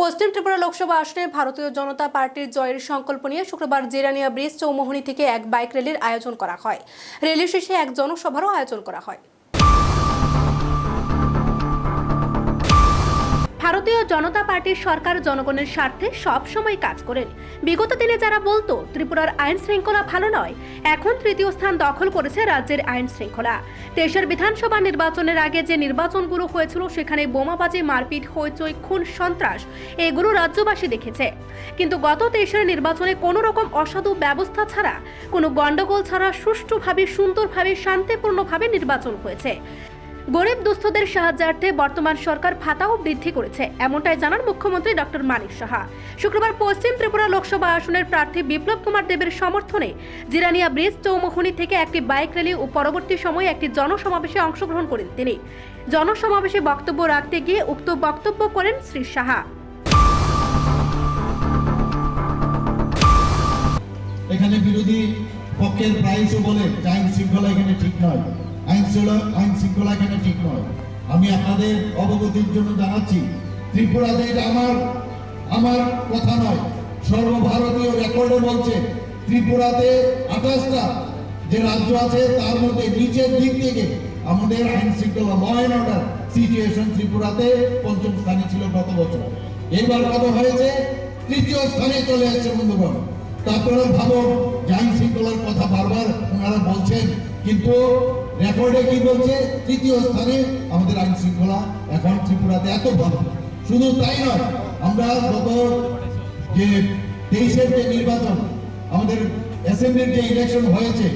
পশ্চিম ত্রিপুরা লোকসভা আসনে ভারতীয় জনতা পার্টির জয়ের সংকল্প নিয়ে শুক্রবার জিরানিয়া ব্রিজ চৌমুহনী থেকে এক বাইক র্যালির আয়োজন করা হয়। র্যালি শেষে এক জনসভারও আয়োজন করা হয়। ভারতীয় জনতা পার্টির সরকার জনগণের স্বার্থে সব সময় কাজ করেন। বিগত দিনে যারা বলতো ত্রিপুরার আইন শৃঙ্খলা ভালো নয়, এখন তৃতীয় স্থান দখল করেছে রাজ্যের আইন শৃঙ্খলা। দেশের বিধানসভা নির্বাচনের আগে যে নির্বাচনগুলো হয়েছিল সেখানে বোমাবাজি, মারপিট, হইচই, খুন, সন্ত্রাস এগুলো রাজ্যবাসী দেখেছে। কিন্তু গত 23-এর নির্বাচনে কোনো রকম অসাধু ব্যবস্থা ছাড়া, কোনো গন্ডগোল ছাড়া সুষ্ঠুভাবে, সুন্দরভাবে, শান্তিপূর্ণভাবে নির্বাচন হয়েছে। গরিব দুস্থদের সাহায্যার্থে বর্তমান সরকার ভাতাও বৃদ্ধি করেছে, এমনটাই জানান মুখ্যমন্ত্রী ডক্টর মানিক সাহা। শুক্রবার পশ্চিম ত্রিপুরা লোকসভা আসনের প্রার্থী বিপ্লব কুমার দেবের সমর্থনে জিরানিয়া ব্রিজ চৌমুহনী থেকে একটি বাইক র্যালি ও পরবর্তী সময়ে একটি জনসমাবেশে অংশগ্রহণ করেন তিনি। জনসমাবেশে বক্তব্য রাখতে গিয়ে উক্ত বক্তব্য করেন শ্রী সাহা। এখানে বিরোধী পক্ষের প্রায়শই বলে আইন শৃঙ্খলা এখানে ঠিক নয়, আইন শৃঙ্খলা এখানে ঠিক নয়। আমি আপনাদের অবগতির জন্য জানাচ্ছি, ত্রিপুরাতে এটা আমার কথা নয়, সর্বভারতীয় রেকর্ডে বলছে ত্রিপুরাতে 28টা যে রাজ্য আছে তার মধ্যে নিচের দিক থেকে আমাদের আইন শৃঙ্খলা, ল অ্যান্ড অর্ডার সিচুয়েশন ত্রিপুরাতে 5ম স্থানে ছিল গত বছর। এবার কত হয়েছে? 3য় স্থানে চলে আসছে বন্ধুগণ। তারপরে ভাবো, আইন শৃঙ্খলার কথা বারবার ওনারা বলছেন, কিন্তু রেকর্ডে কি বলছে? 3য় স্থানে আমাদের আইন শৃঙ্খলা এখন ত্রিপুরাতে এত ভালো। শুধু তাই নয়, আমরা গত যে 23-এর যে নির্বাচন, আমাদের অ্যাসেম্বলির যে ইলেকশন হয়েছে,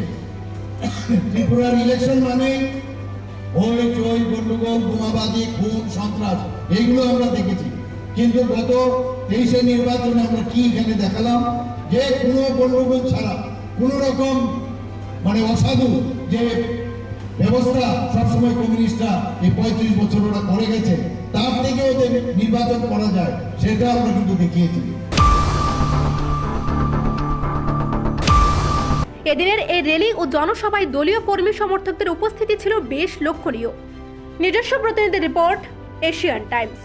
ত্রিপুরার ইলেকশন মানে হইচই, গন্ডগোল, বোমাবাজি, খুন, সন্ত্রাস এইগুলো আমরা দেখেছি। কিন্তু গত 23-এর নির্বাচনে আমরা কি এখানে দেখালাম? যে কোনো গন্ডগোল ছাড়া, কোনো রকম অসাধু যে ব্যবস্থা সবসময় কমিউনিস্টরা এই 35 বছর ওরা করে গেছে, তার থেকেও যে নির্বাচন করা যায় সেটা আমরা কিন্তু দেখিয়েছি। এদিনের এই র্যালি ও জনসভায় দলীয় কর্মী সমর্থকদের উপস্থিতি ছিল বেশ লক্ষণীয়। নিজস্ব প্রতিনিধি রিপোর্ট, এশিয়ান টাইমস।